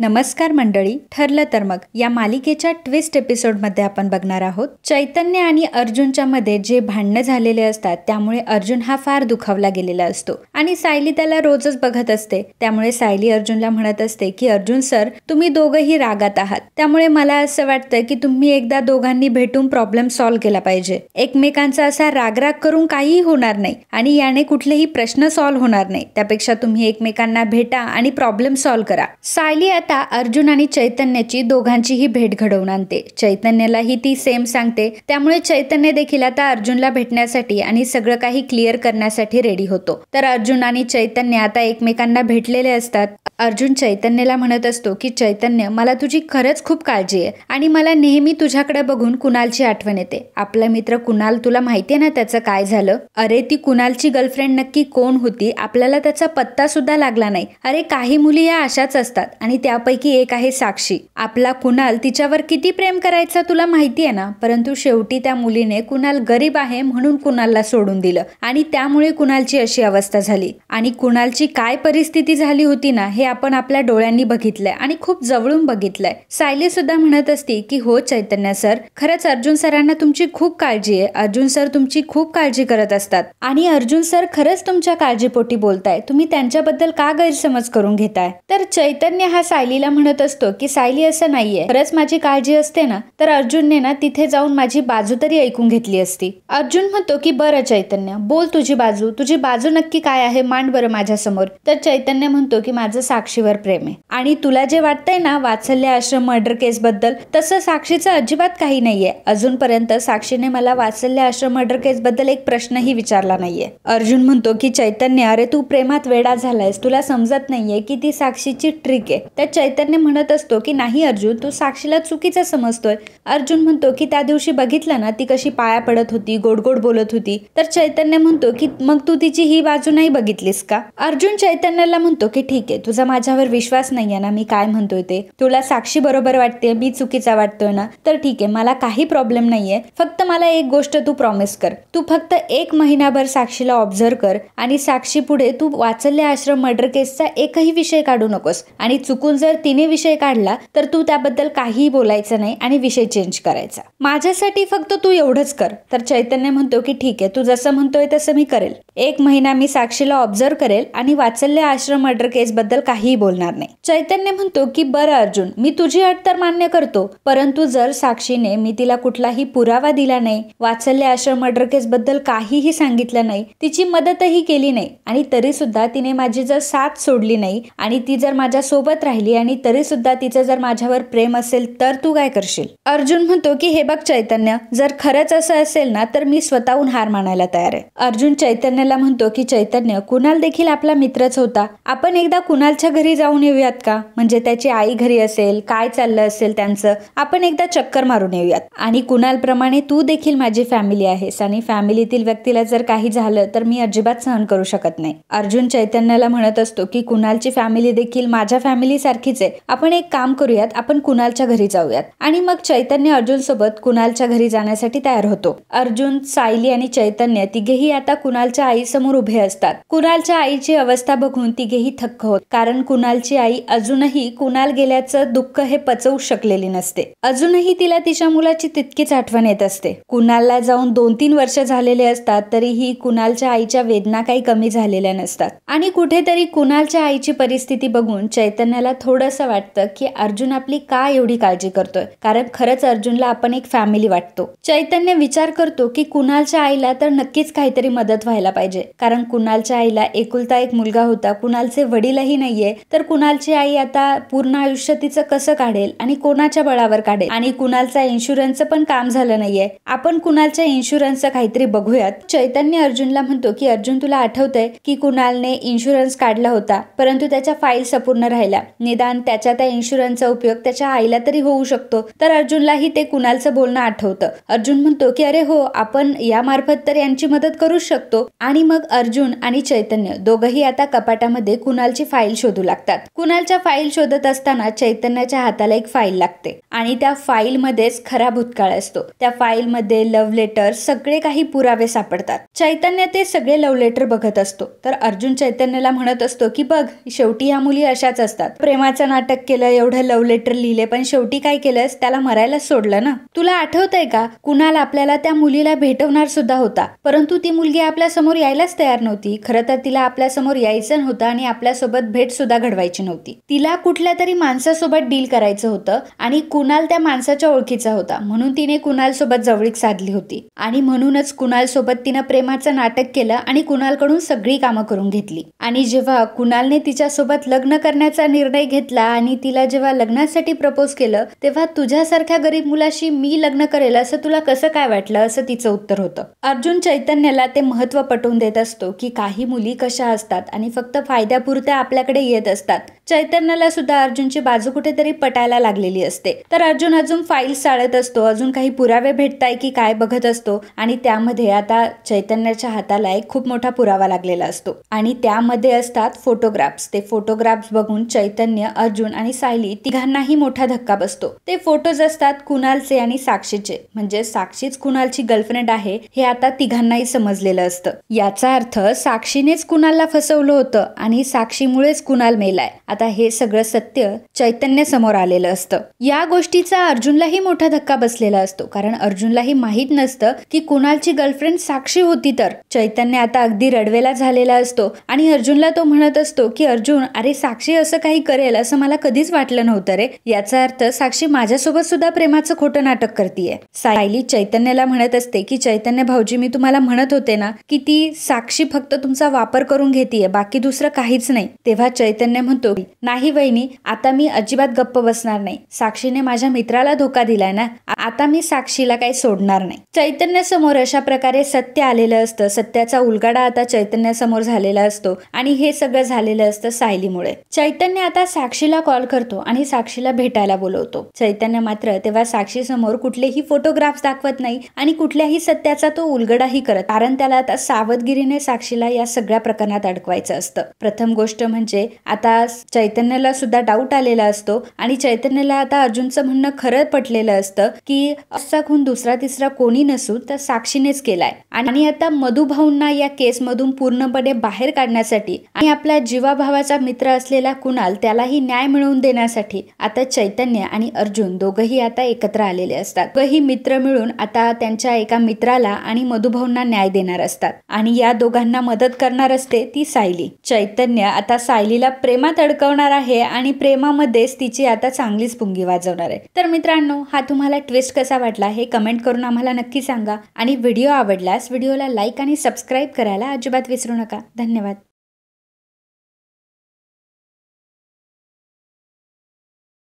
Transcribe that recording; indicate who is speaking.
Speaker 1: नमस्कार मंडळी, ठरलं तर मग या मालिकेच्या ट्विस्ट एपिसोडमध्ये आपण बघणार आहोत चैतन्य आणि अर्जुनच्या मध्ये जे भांडणं झालेले असतात त्यामुळे अर्जुन हा फार दुखावला गेलेला असतो आणि सायली त्याला रोजच बघत असते. त्यामुळे सायली अर्जुनला म्हणत असते की अर्जुन सर, तुम्ही दोघंही रागात आहात, त्यामुळे मला असं वाटतं की तुम्ही एकदा दोघांनी भेटून प्रॉब्लेम सॉल्व्ह केला पाहिजे. एकमेकांचा असा रागराग करून काहीही होणार नाही आणि याने कुठलेही प्रश्न सॉल्व्ह होणार नाही. त्यापेक्षा तुम्ही एकमेकांना भेटा आणि प्रॉब्लेम सॉल्व्ह करा. सायली आता अर्जुन आणि चैतन्याची दोघांचीही भेट घडवून आणते. चैतन्यालाही ती सेम सांगते. त्यामुळे चैतन्य देखील आता अर्जुनला भेटण्यासाठी आणि सगळं काही क्लिअर करण्यासाठी रेडी होतो. तर अर्जुन आणि चैतन्य आता एकमेकांना भेटलेले असतात. अर्जुन चैतन्याला म्हणत असतो की चैतन्य, मला तुझी खरंच खूप काळजी आहे आणि मला नेहमी तुझ्याकडे बघून कुणालची आठवण येते. आपला मित्र कुणाल, तुला माहितीये ना त्याचं काय झालं? अरे, ती कुणालची गर्लफ्रेंड नक्की कोण होती? आपल्याला त्याचा पत्ता सुद्धा लागला नाही. अरे, काही मुली या अशाच असतात आणि त्यापैकी एक आहे साक्षी. आपला कुणाल तिच्यावर किती प्रेम करायचा तुला माहितीये ना, परंतु शेवटी त्या मुलीने कुणाल गरीब आहे म्हणून कुणालला सोडून दिलं आणि त्यामुळे कुणालची अशी अवस्था झाली. आणि कुणालची काय परिस्थिती झाली होती ना, हे आपण आपल्या डोळ्यांनी बघितलंय आणि खूप जवळून बघितलंय. सायली सुद्धा म्हणत असती की हो चैतन्य सर, खरंच अर्जुन सरांना तुमची खूप काळजी आहे. अर्जुन सर तुमची खूप काळजी करत असतात आणि अर्जुन सर खरंच तुमच्या काळजीपोटी बोलताय. तुम्ही त्यांच्याबद्दल का गैरसमज करून घेताय? तर चैतन्य हा सायलीला म्हणत असतो की सायली, असं नाहीये, खरंच माझी काळजी असते ना तर अर्जुनने ना तिथे जाऊन माझी बाजू तरी ऐकून घेतली असती. अर्जुन म्हणतो की बरं चैतन्य, बोल तुझी बाजू नक्की काय आहे, मांड बरं माझ्या समोर. तर चैतन्य म्हणतो की माझं साक्षीवर प्रेम आहे आणि तुला जे वाटतंय ना वात्सल्य आश्रम मर्डर केस बद्दल, तसं साक्षीचं अजिबात काही नाहीये. अजूनपर्यंत साक्षीने मला वात्सल्य आश्रम मर्डर केस बद्दल एक प्रश्नही विचारला नाहीये. अर्जुन म्हणतो की चैतन्य, अरे तू प्रेमात वेडा झालायस, तुला समजत नाहीये की ती साक्षीची ट्रिक आहे. तर चैतन्य म्हणत असतो की नाही अर्जुन, तू साक्षीला चुकीचं समजतोय. अर्जुन म्हणतो की त्या दिवशी बघितलं ना ती कशी पाया पडत होती, गोड गोड बोलत होती. तर चैतन्य म्हणतो की मग तू तिची ही बाजू नाही बघितलीस का? अर्जुन चैतन्याला म्हणतो की ठीक आहे, तुझा माझ्यावर विश्वास नाहीये ना मी काय म्हणतोय ते, तुला साक्षी बरोबर वाटते, मी चुकीचा वाटतोय ना, तर ठीक आहे, मला काही प्रॉब्लेम नाहीये. फक्त मला एक गोष्ट तू प्रॉमिस कर, तू फक्त 1 महिनाभर साक्षीला ऑब्झर्व कर आणि साक्षी पुढे तू वात्सल्य आश्रम मर्डर केसचा एकही विषय काढू नकोस आणि चुकून जर तिने विषय काढला तर तू त्याबद्दल काहीही बोलायचं नाही आणि विषय चेंज करायचा. माझ्यासाठी फक्त तू एवढंच कर. तर चैतन्य म्हणतो की ठीक आहे, तू जसं म्हणतोय तसं मी करेल. 1 महिना मी साक्षीला ऑब्झर्व करेल आणि वात्सल्य आश्रम मर्डर केस बद्दल काहीही बोलणार नाही. चैतन्य म्हणतो की बरं अर्जुन, मी तुझी अट तर मान्य करतो, परंतु जर साक्षीने मी तिला कुठलाही पुरावा दिला नाही, वात्सल्य आश्रम मर्डर केस बद्दल काहीही सांगितलं नाही, तिची मदतही केली नाही आणि तरी सुद्धा तिने माझी जर साथ सोडली नाही आणि ती जर माझ्या सोबत राहिली आणि तरी सुद्धा तिचं जर माझ्यावर प्रेम असेल तर तू काय करशील? अर्जुन म्हणतो की हे बघ चैतन्य, जर खरंच असं असेल ना तर मी स्वतःहून हार मानायला तयार आहे. अर्जुन चैतन्याला म्हणतो की चैतन्य, कुणाल देखील आपला मित्रच होता, आपण एकदा कुणालच्या घरी जाऊन येऊयात का? म्हणजे त्याची आई घरी असेल, काय चाललं असेल त्यांचं, आपण एकदा चक्कर मारून येऊयात. आणि कुणाल प्रमाणे तू देखील माझी फॅमिली आहेस आणि फॅमिलीतील व्यक्तीला जर काही झालं तर मी अजिबात सहन करू शकत नाही. अर्जुन चैतन्याला म्हणत असतो की कुणालची फॅमिली देखील माझ्या फॅमिली सारखीच आहे, आपण एक काम करूयात, आपण कुणालच्या घरी जाऊयात. आणि मग चैतन्य अर्जुन सोबत कुणालच्या घरी जाण्यासाठी तयार होतो. अर्जुन, सायली आणि चैतन्य तिघेही आता कुणालच्या आई समोर उभे असतात. कुणालच्या आईची अवस्था बघून तिघेही थक्क होत, कारण कुणालची आई अजूनही कुणाल गेल्याचं दुःख हे पचवू शकलेली नसते. अजूनही तिला तिच्या मुलाची तितकीच आठवण येत असते. कुणालला जाऊन 2-3 वर्ष झालेले असतात तरीही कुणालच्या आईच्या वेदना काही कमी झालेल्या नसतात. आणि कुठेतरी कुणालच्या आईची परिस्थिती बघून चैतन्याला थोडंसं वाटतं की अर्जुन आपली का एवढी काळजी करतोय, कारण खरंच अर्जुनला आपण एक फॅमिली वाटतो. चैतन्य विचार करतो की कुणालच्या आईला तर नक्कीच काहीतरी मदत व्हायला पाहिजे, कारण कुणालच्या आईला एकुलता एक मुलगा होता, कुणालचे वडीलही नाहीये, तर कुणालची आई आता पूर्ण आयुष्य तिचं कसं काढेल आणि कोणाच्या बळावर काढेल? आणि कुणालचा इन्शुरन्सचं पण काम झालं नाहीये, आपण कुणालच्या इन्शुरन्सचं काहीतरी बघूयात. चैतन्य अर्जुनला म्हणतो की अर्जुन, तुला आठवतंय की कुणालने इन्शुरन्स काढला होता परंतु त्याच्या फाईल्स अपूर्ण राहिल्या, निदान त्याच्या त्या इन्शुरन्सचा उपयोग त्याच्या आईला तरी होऊ शकतो. तर अर्जुनलाही ते कुणालचं बोलणं आठवतं. अर्जुन म्हणतो की अरे हो, आपण यामार्फत तर यांची मदत करू शकतो. आणि मग अर्जुन आणि चैतन्य दोघंही आता कपाटामध्ये कुणालची फाईल शोधू लागतात. कुणालच्या फाईल शोधत असताना चैतन्याच्या हाताला एक फाईल लागते आणि त्या फाईल मध्येच खरा भूतकाळ असतो. त्या फाईल मध्ये लव्ह लेटर, सगळे काही पुरावे सापडतात. चैतन्य ते सगळे लव्ह लेटर बघत असतो तर अर्जुन चैतन्याला म्हणत असतो की बघ, शेवटी ह्या मुली अशाच असतात. प्रेमाचं नाटक केलं, एवढं लव्ह लेटर लिहिले, पण शेवटी काय केलंस, त्याला मरायलाच सोडलं ना. तुला आठवतंय का, कुणाल आपल्याला त्या मुलीला भेटवणार सुद्धा होता, परंतु ती मुलगी आपल्या समोर यायलाच तयार नव्हती. खरं तर तिला आपल्या समोर यायचं नव्हतं आणि आपल्यासोबत भेट सुद्धा घडवायची नव्हती. तिला कुठल्या तरी माणसासोबत डील करायचं होतं आणि कुणाल त्या माणसाच्या ओळखीचा होता, म्हणून तिने कुणाल सोबत जवळीक साधली होती आणि म्हणूनच कुणाल सोबत तिनं प्रेमाचं नाटक केलं आणि कुणालकडून सगळी कामं करून घेतली. आणि जेव्हा कुणालने तिच्यासोबत लग्न करण्याचा निर्णय घेतला आणि तिला जेव्हा लग्नासाठी प्रपोज केलं, तेव्हा तुझ्यासारख्या गरीब मुलाशी मी लग्न करेल असं तुला कसं काय वाटलं, असं तिचं उत्तर होतं. अर्जुन चैतन्याला ते महत्त्व पटवून देत असतो की काही मुली कशा असतात आणि फक्त फायद्यापुरत्या आपल्याकडे येत असतात. चैतन्याला सुद्धा अर्जुनची बाजू कुठेतरी पटायला लागलेली असते. तर अर्जुन अजून फाईल चाळत असतो, अजून काही पुरावे भेटताय की काय बघत असतो आणि त्यामध्ये आता चैतन्याच्या हाताला एक खूप मोठा पुरावा लागलेला असतो आणि त्यामध्ये असतात फोटोग्राफ्स. ते फोटोग्राफ्स बघून चैतन्य, अर्जुन आणि सायली तिघांनाही मोठा धक्का बसतो. ते फोटोज असतात कुणालचे आणि साक्षीचे, म्हणजे साक्षीच कुणालची गर्लफ्रेंड आहे हे आता तिघांनाही समजलेलं असतं. याचा अर्थ साक्षीनेच कुणालला फसवलं होतं आणि साक्षीमुळेच कुणाल मेलाय. आता हे सगळं सत्य चैतन्य समोर आलेलं असतं. या गोष्टीचा अर्जुनलाही मोठा धक्का बसलेला असतो, कारण अर्जुनलाही माहित नसतं की कुणालची गर्लफ्रेंड साक्षी होती. तर चैतन्य आता अगदी रडवेला झालेला असतो आणि अर्जुनला तो म्हणत असतो की अर्जुन, अरे साक्षी असं काही करेल असं मला कधीच वाटलं नव्हतं रे. याचा अर्थ साक्षी माझ्यासोबत सुद्धा प्रेमाचं खोटं नाटक करतीये. सायली चैतन्याला म्हणत असते की चैतन्य भाऊजी, मी तुम्हाला म्हणत होते ना की ती साक्षी फक्त तुमचा वापर करून घेतीये, बाकी दुसरं काहीच नाही. तेव्हा चैतन्य म्हणतो, नाही वहिनी, आता मी अजिबात गप्प बसणार नाही. साक्षीने माझ्या मित्राला धोका दिलाय ना, आता मी साक्षीला काही सोडणार नाही. चैतन्य समोर अशा प्रकारे सत्य आलेलं असतं. सत्याचा उलगडा आता चैतन्यासमोर झालेला असतो आणि हे सगळं झालेलं असतं सायलीमुळे. चैतन्य आता साक्षीला कॉल करतो आणि साक्षीला भेटायला बोलवतो. चैतन्य मात्र तेव्हा साक्षी समोर कुठलेही फोटोग्राफ्स दाखवत नाही आणि कुठल्याही सत्याचा तो उलगडाही करत, कारण त्याला आता सावधगिरीने साक्षीला या सगळ्या प्रकरणात अडकवायचं असतं. प्रथम गोष्ट म्हणजे आता चैतन्याला सुद्धा डाऊट आलेला असतो आणि चैतन्याला आता अर्जुनचं म्हणणं खरं पटलेलं असतं की असा खून दुसरा तिसरा कोणी नसून तर साक्षीनेच केलाय. आणि आता मधुभाऊंना या केसमधून पूर्णपणे बाहेर काढण्यासाठी आणि आपला जीवाभावाचा मित्र असलेला कुणाल त्यालाही न्याय मिळवून देण्यासाठी आता चैतन्य आणि अर्जुन दोघंही आता एकत्र आलेले असतात. दोघंही मित्र मिळून आता त्यांच्या एका मित्राला आणि मधुभाऊंना न्याय देणार असतात आणि या दोघांना मदत करणार असते ती सायली. चैतन्य आता सायलीला प्रेमात अडकवणार आहे आणि प्रेमामध्येच तिची आता चांगलीच पुंगी वाजवणार आहे. तर मित्रांनो, हा तुम्हाला ट्विस्ट कसा वाटला हे कमेंट करून आम्हाला नक्की सांगा आणि व्हिडिओ आवडल्यास व्हिडिओला लाईक आणि सबस्क्राईब करायला अजिबात विसरू नका. धन्यवाद.